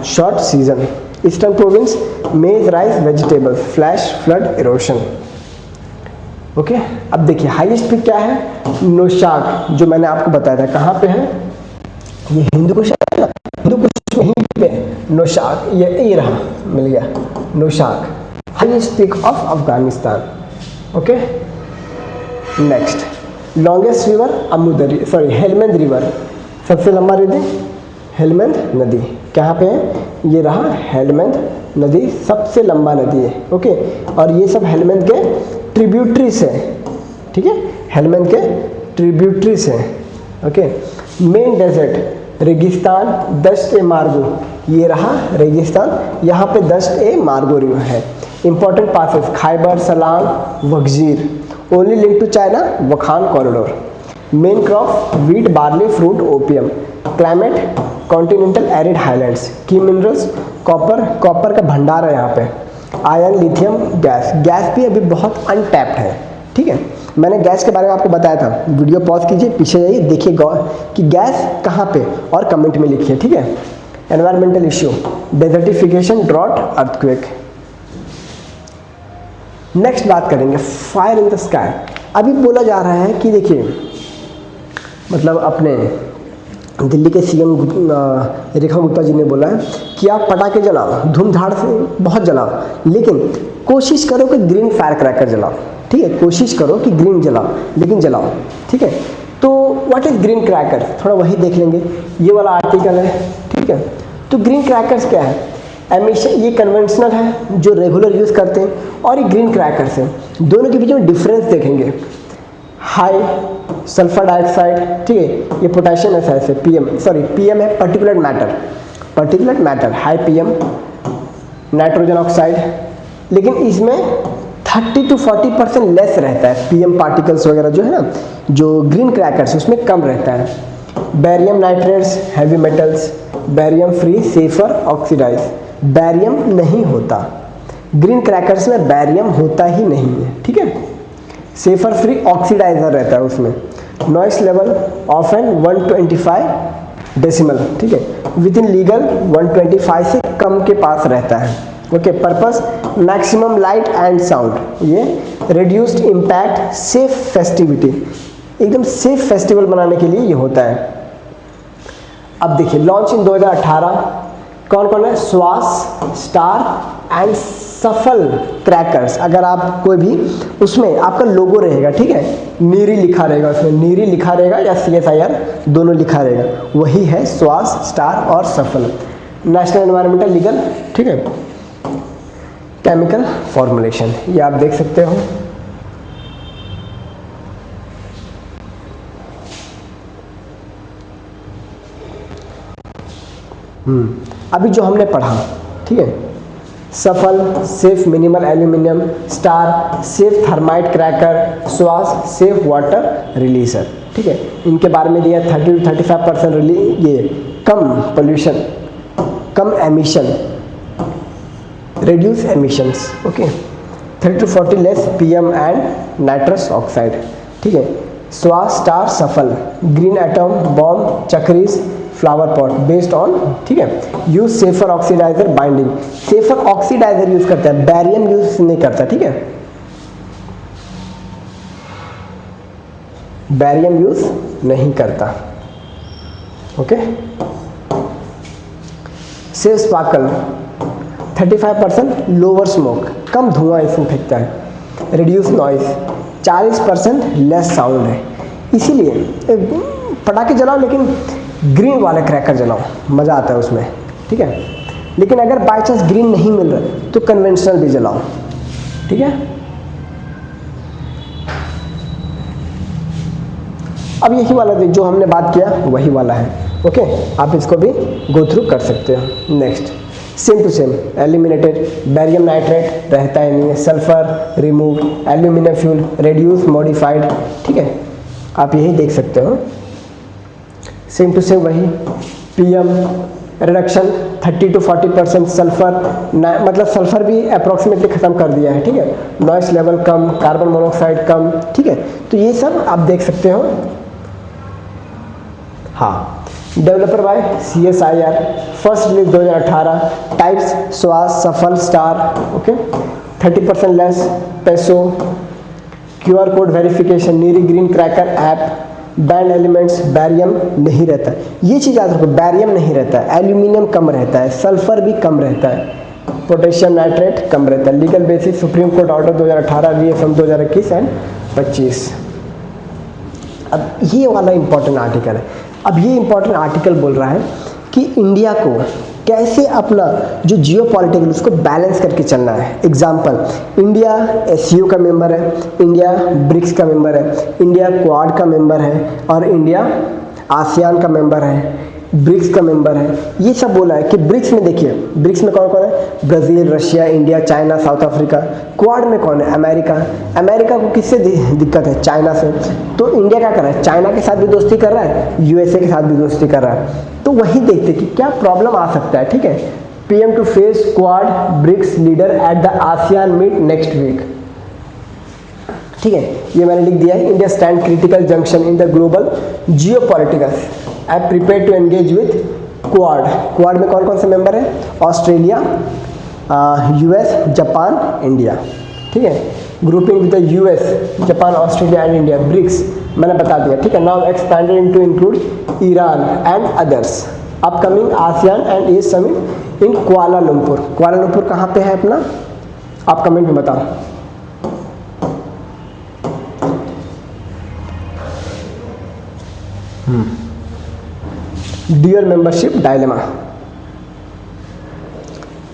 Short season, eastern province, maize, rice, vegetables, flash flood, erosion. Okay, अब देखिए हाईएस्ट पीक क्या है, नौशाद, जो मैंने आपको बताया था। कहाँ पे है ये, हिंदू कुश है ना, हिंदू कुश वहीं पे नौशाद, ये रहा, मिल गया Noshaq, highest peak of Afghanistan. Okay, next, longest river Amudarya, sorry Helmand river, सबसे लंबा नदी हेलमंद नदी। कहाँ पे है, ये रहा हेलमंद नदी, सबसे लंबा नदी है। ओके, और ये सब हेलमंद के ट्रिब्यूटरीज है, ठीक है, हेलमंद के ट्रिब्यूटरीज है। ओके, मेन डेजर्ट रेगिस्तान, दश्त ए मार्गो, ये रहा रेगिस्तान, यहाँ पे दश्त ए मार्गो रिवर है। Important passes, Khyber, Salang, Wazir. Only link to China, Wakhan corridor. Main crop wheat, barley, fruit, opium. Climate continental arid highlands. की मिनरल्स कॉपर, कॉपर का भंडार है यहाँ पे। आयरन, लिथियम, गैस, गैस भी अभी बहुत अनटैप्ड है, ठीक है। मैंने गैस के बारे में आपको बताया था, वीडियो पॉज कीजिए, पीछे जाइए, देखिए कि गैस कहाँ पे, और कमेंट में लिखिए, ठीक है। Environmental issue, desertification, drought, earthquake. Next बात करेंगे फायर इन द स्काई। अभी बोला जा रहा है कि देखिए, मतलब अपने दिल्ली के सीएम रेखा गुप्ता जी ने बोला है कि आप पटाखे जलाओ, धूमधाड़ से बहुत जलाओ, लेकिन कोशिश करो कि ग्रीन फायर क्रैकर जलाओ, ठीक है, कोशिश करो कि ग्रीन जलाओ, लेकिन जलाओ, ठीक है। तो व्हाट इज ग्रीन क्रैकर, थोड़ा वही देख लेंगे, ये वाला आर्टिकल है, ठीक है। तो ग्रीन क्रैकर्स क्या है, एमिशन, ये कन्वेंशनल है जो रेगुलर यूज़ करते हैं, और ये ग्रीन क्रैकर्स हैं, दोनों के बीच में डिफरेंस देखेंगे। हाई सल्फर डाइऑक्साइड, ठीक है, ये पोटेशियम एसाइड है, पीएम, सॉरी पीएम है particular matter, particular matter, high PM, nitrogen oxide, लेकिन इसमें 30 to 40% लेस रहता है पीएम पार्टिकल्स वगैरह जो है ना, जो ग्रीन क्रैकर्स उसमें कम रहता है। Barium nitrates, heavy metals, barium free, safer, oxidize. Barium नहीं होता ग्रीन क्रैकर्स में, बैरियम होता ही नहीं है, ठीक है। सेफर फ्री, ऑक्सीडाइजर रहता है उसमें। Noise level of an 125 decimal, ठीक है, विद इन लीगल 125 से कम के पास रहता है। Okay, purpose maximum light and sound, ये रिड्यूस्ड इम्पैक्ट, सेफ फेस्टिविटी, एकदम सेफ फेस्टिवल बनाने के लिए ये होता है। अब देखिए लॉन्च इन 2018, कौन कौन है, स्वास, स्टार एंड सफल क्रैकर्स। अगर आप कोई भी, उसमें आपका लोगो रहेगा, ठीक है, नीरी लिखा रहेगा, उसमें नीरी लिखा रहेगा या CSIR दोनों लिखा रहेगा, वही है स्वास, स्टार और सफल। नेशनल एनवायरमेंटल लीगल, ठीक है, केमिकल फॉर्मुलेशन, ये आप देख सकते हो। अभी जो हमने पढ़ा, ठीक है, सफल safe minimal aluminium, star safe thermite cracker, स्वास सेफ वाटर रिलीजर, ठीक है, इनके बारे में दिया 30 to 35% ये कम पोल्यूशन, कम emission, reduce emissions, okay, 30 to 40 less PM and nitrous oxide, ठीक है। Swas, star, Safal, green atom, bomb, चक्रीज, फ्लावर पॉट, बेस्ड ऑन, ठीक है, use safer oxidiser binding, safer oxidiser use करता है, बैरियम यूज नहीं करता, ठीक है, बैरियम यूज नहीं करता। Okay, safe sparkle 35% lower smoke, कम धुआं इसमें फेंकता है। रिड्यूस नॉइज 40% लेस साउंड है। इसीलिए पटाखे जलाओ लेकिन ग्रीन वाले क्रैकर जलाओ, मज़ा आता है उसमें, ठीक है। लेकिन अगर बाई चांस ग्रीन नहीं मिल रहा तो कन्वेंशनल भी जलाओ, ठीक है। अब यही वाला जो हमने बात किया वही वाला है, ओके, आप इसको भी गो थ्रू कर सकते हो। Next, same to same, eliminated, barium nitrate रहता है नहीं है, sulphur remove, aluminium fuel reduce modified, ठीक है, आप यही देख सकते हो। सेम टू सेम वही, पीएम रिडक्शन 30 to 40%, सल्फर मतलब सल्फर भी अप्रॉक्सीमेटली ख़त्म कर दिया है, ठीक है। नॉइस लेवल कम, कार्बन मोनोऑक्साइड कम, ठीक है। तो ये सब आप देख सकते हो। हाँ, developer by CSIR, first release 2018, types Swas, Safal, star, okay. 30% less, PESO, QR code verification, NEERI green cracker app, banned elements, barium नहीं रहता है, ये चीज़ याद रखो, बैरियम नहीं रहता है, एल्यूमिनियम कम रहता है, सल्फर भी कम रहता है, पोटेशियम नाइट्रेट कम रहता है। Legal basis supreme court order 2018, VFM 2021 and 25। अब ये वाला इंपॉर्टेंट आर्टिकल है। अब ये इंपॉर्टेंट आर्टिकल बोल रहा है कि इंडिया को कैसे अपना जो जियो पॉलिटिकल उसको बैलेंस करके चलना है। एग्जाम्पल, इंडिया SCO का मेंबर है, इंडिया ब्रिक्स का मेंबर है, इंडिया क्वाड का मेंबर है, और इंडिया आसियान का मेंबर है, ब्रिक्स का मेंबर है। ये सब बोला है कि ब्रिक्स में देखिए, ब्रिक्स में कौन कौन है, Brazil, Russia, India, China, south Africa. Quad में कौन है, अमेरिका। अमेरिका को किससे दिक्कत है, चाइना से। तो इंडिया क्या कर रहा है, चाइना के साथ भी दोस्ती कर रहा है, USA के साथ भी दोस्ती कर रहा है। तो वही देखते कि क्या प्रॉब्लम आ सकता है, ठीक है। PM to face Quad BRICS leader at the ASEAN meet next week, ठीक है। ये मैंने लिख दिया है। India stand critical junction in the global geo political, I prepare to engage with Quad. Quad में कौन कौन से मेंबर है, ऑस्ट्रेलिया, US, जापान, इंडिया, ठीक है। Grouping with the US, Japan, Australia and India. BRICS मैंने बता दिया, ठीक है। Now expanded into include Iran and others. Upcoming ASEAN and east summit in Kuala Lumpur. Kuala Lumpur कहाँ पे है अपना, आप कमेंट में बताओ। Dual membership dilemma.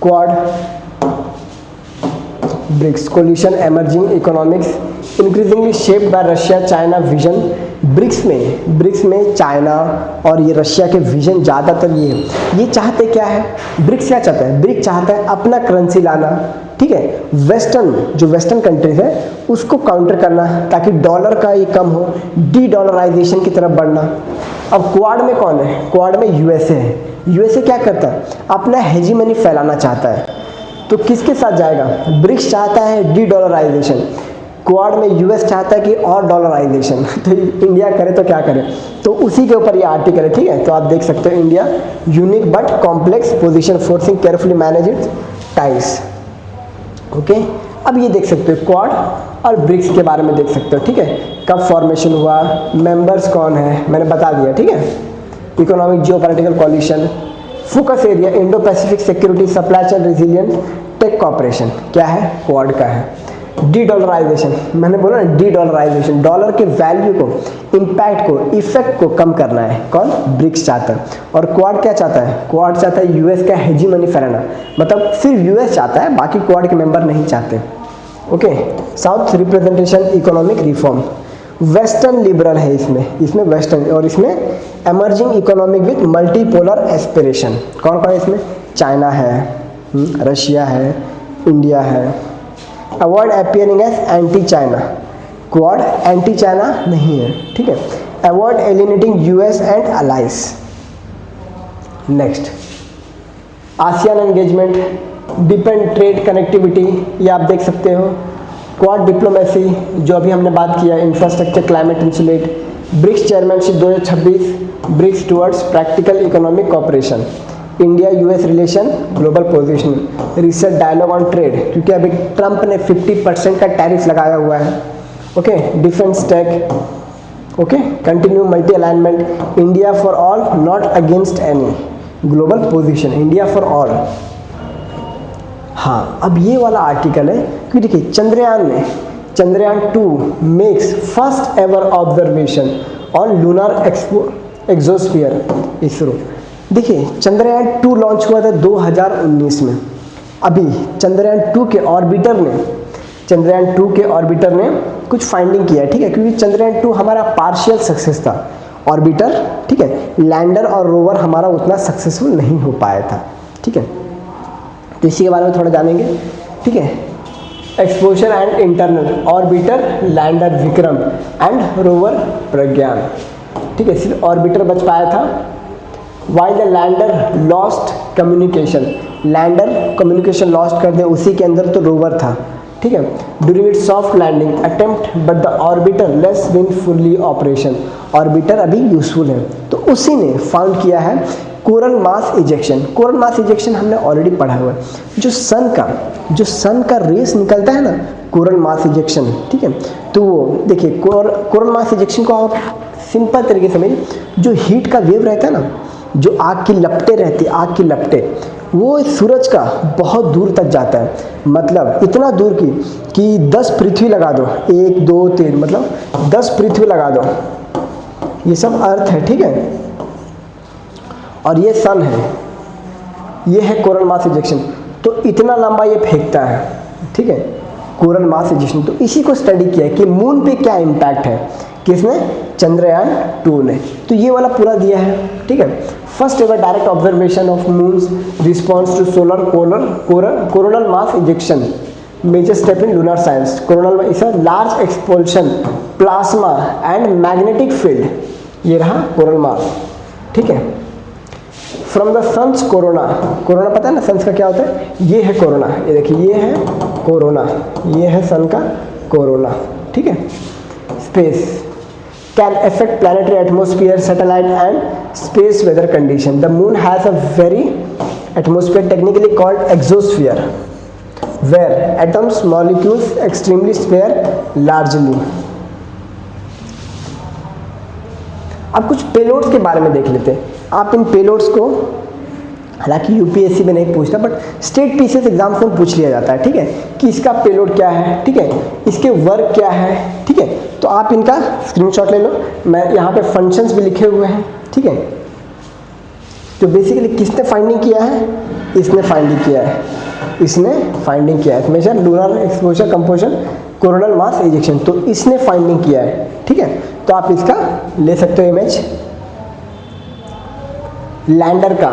Quad, BRICS, coalition emerging economics increasingly shaped by Russia China vision. BRICS में China और ये रशिया के विजन ज़्यादातर ये चाहते क्या है, ब्रिक्स क्या चाहता है, ब्रिक्स चाहता है अपना करेंसी लाना, ठीक है। वेस्टर्न कंट्रीज है उसको काउंटर करना ताकि डॉलर का ये कम हो, डी डॉलराइजेशन की तरफ बढ़ना। अब क्वाड में कौन है, क्वाड में USA है। USA क्या करता है, अपना हेजीमनी फैलाना चाहता है। तो किसके साथ जाएगा, ब्रिक्स चाहता है डी डॉलराइजेशन, क्वाड में US चाहता है कि और डॉलराइजेशन। तो इंडिया करे तो क्या करे, तो उसी के ऊपर ये आर्टिकल है, ठीक है। तो आप देख सकते हो, India unique but complex position forcing carefully manage it's ties, okay. अब ये देख सकते हो क्वाड और ब्रिक्स के बारे में देख सकते हो, ठीक है। कब फॉर्मेशन हुआ, मेंबर्स कौन है मैंने बता दिया, ठीक है। Economic geopolitical coalition, focus area Indo Pacific security supply chain resilience tech cooperation, क्या है, क्वाड का है। डी डॉलराइजेशन, मैंने बोला ना डी डॉलराइजेशन, डॉलर के वैल्यू को, इम्पैक्ट को, इफेक्ट को कम करना है, कौन, ब्रिक्स चाहता है। और क्वाड क्या चाहता है, क्वाड चाहता है US का हेजीमनी फैलाना, मतलब सिर्फ US चाहता है, बाकी क्वाड के मेंबर नहीं चाहते, okay. South representation economic reform, western liberal है इसमें वेस्टर्न, और इसमें emerging economic with multipolar aspiration. कौन कौन है इसमें, चाइना है, रशिया है, इंडिया है। Avoid appearing as anti China, quad anti China नहीं है, ठीक है। Avoid alienating US and allies. Next, ASEAN engagement, depend trade connectivity, ये आप देख सकते हो। क्वाड डिप्लोमेसी, जो अभी हमने बात किया, infrastructure, climate insulate. BRICS chairmanship 2026, BRICS towards practical economic cooperation. India US relation, global positioning, research dialogue on trade, क्योंकि अभी ट्रंप ने 50% का टैरिफ लगाया हुआ है, okay. Defence tech, okay. Continue multi alignment, India for all not against any, global position, India for all. हाँ, अब ये वाला आर्टिकल है कि देखिए, Chandrayaan 2 makes first ever observation on lunar exosphere, ISRO. देखिए, चंद्रयान 2 लॉन्च हुआ था 2019 में। अभी चंद्रयान 2 के ऑर्बिटर ने कुछ फाइंडिंग किया है, ठीक है, क्योंकि चंद्रयान 2 हमारा पार्शियल सक्सेस था, ऑर्बिटर, ठीक है। लैंडर और रोवर हमारा उतना सक्सेसफुल नहीं हो पाया था, ठीक है। तो इसी के बारे में थोड़ा जानेंगे, ठीक है। Exposure and internal, orbiter, lander Vikram and rover Pragyan, ठीक है। सिर्फ ऑर्बिटर बच पाया था, while the lander lost communication, lander communication lost कर दे, उसी के अंदर तो रोवर था, ठीक है। During its soft landing attempt but the orbiter less been fully operation, orbiter अभी यूजफुल है, तो उसी ने फाउंड किया है coral mass ejection. Coral mass ejection हमने ऑलरेडी पढ़ा हुआ है, जो सन का रेस निकलता है ना, कोरल मास इजेक्शन, ठीक है। तो वो देखिए कोरल मास इजेक्शन को आप सिंपल तरीके से समझिए, जो हीट का वेव रहता है ना, जो आग की लपटें रहती है, आग की लपटें, वो सूरज का बहुत दूर तक जाता है, मतलब इतना दूर कि 10 पृथ्वी लगा दो, 1 2 3, मतलब 10 पृथ्वी लगा दो, ये सब अर्थ है, ठीक है, और ये सन है, ये है कोरल मास इजेक्शन, तो इतना लंबा ये फेंकता है, ठीक है, कोरल मास इजेक्शन। तो इसी को स्टडी किया है कि मून पे क्या इम्पैक्ट है, किसने, चंद्रयान 2 ने, तो ये वाला पूरा दिया है, ठीक है। First ever direct observation of moon's response to solar coronal mass ejection, major step in lunar science. Coronal is a large expulsion plasma and magnetic field, ये रहा कोरल मास, ठीक है। From the sun's corona, corona पता है ना sons का क्या होता है, ये है कोरोना, ये देखिए ये है कोरोना, ये है सन का कोरोना, ठीक है। Space can affect planetary atmosphere, satellite and space weather condition. The moon has a very atmosphere technically called exosphere, where atoms, molecules extremely spare largely. अब कुछ पेलोड्स के बारे में देख लेते हैं। आप इन पेलोड्स को, हालांकि यूपीएससी में नहीं पूछता, बट स्टेट पीसीएस एग्जाम्स में पूछ लिया जाता है, ठीक है, कि इसका पेलोड क्या है, ठीक है, इसके वर्क क्या है, ठीक है। तो आप इनका स्क्रीनशॉट ले लो, मैं यहाँ पे फंक्शंस भी लिखे हुए हैं, ठीक है। तो बेसिकली किसने फाइंडिंग किया है, इसने फाइंडिंग किया है, इसने फाइंडिंग किया है, major lunar exposure composition coronal mass ejection, तो इसने फाइंडिंग किया है, ठीक है। तो आप इसका ले सकते हो इमेज। लैंडर का,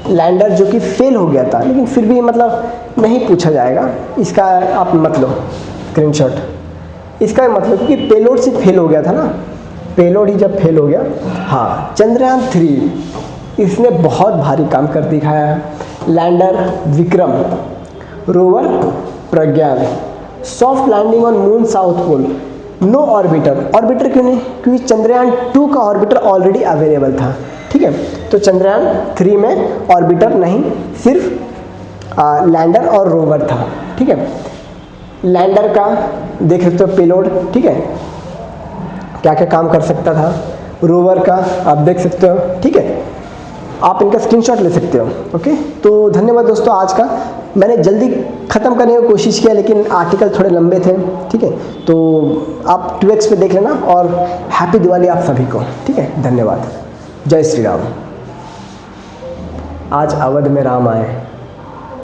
लैंडर जो कि फेल हो गया था, लेकिन फिर भी मतलब नहीं पूछा जाएगा, इसका आप मत लो स्क्रीनशॉट, इसका मतलब क्योंकि पेलोड से फेल हो गया था ना, पेलोड ही जब फेल हो गया। हाँ, चंद्रयान 3 इसने बहुत भारी काम कर दिखाया है। Lander Vikram, rover Pragyan, soft landing on moon south pole, no orbiter. Orbiter क्यों नहीं, क्योंकि चंद्रयान 2 का ऑर्बिटर ऑलरेडी अवेलेबल था, ठीक है। तो चंद्रयान 3 में ऑर्बिटर नहीं, सिर्फ लैंडर और रोवर था, ठीक है। लैंडर का देख सकते हो पेलोड, ठीक है, क्या क्या काम कर सकता था। रोवर का आप देख सकते हो, ठीक है, आप इनका स्क्रीनशॉट ले सकते हो, ओके। तो धन्यवाद दोस्तों, आज का मैंने जल्दी ख़त्म करने की कोशिश किया, लेकिन आर्टिकल थोड़े लंबे थे, ठीक है। तो आप 2x पे देख लेना, और हैप्पी दिवाली आप सभी को, ठीक है, धन्यवाद। जय श्री राम। आज अवध में राम आए।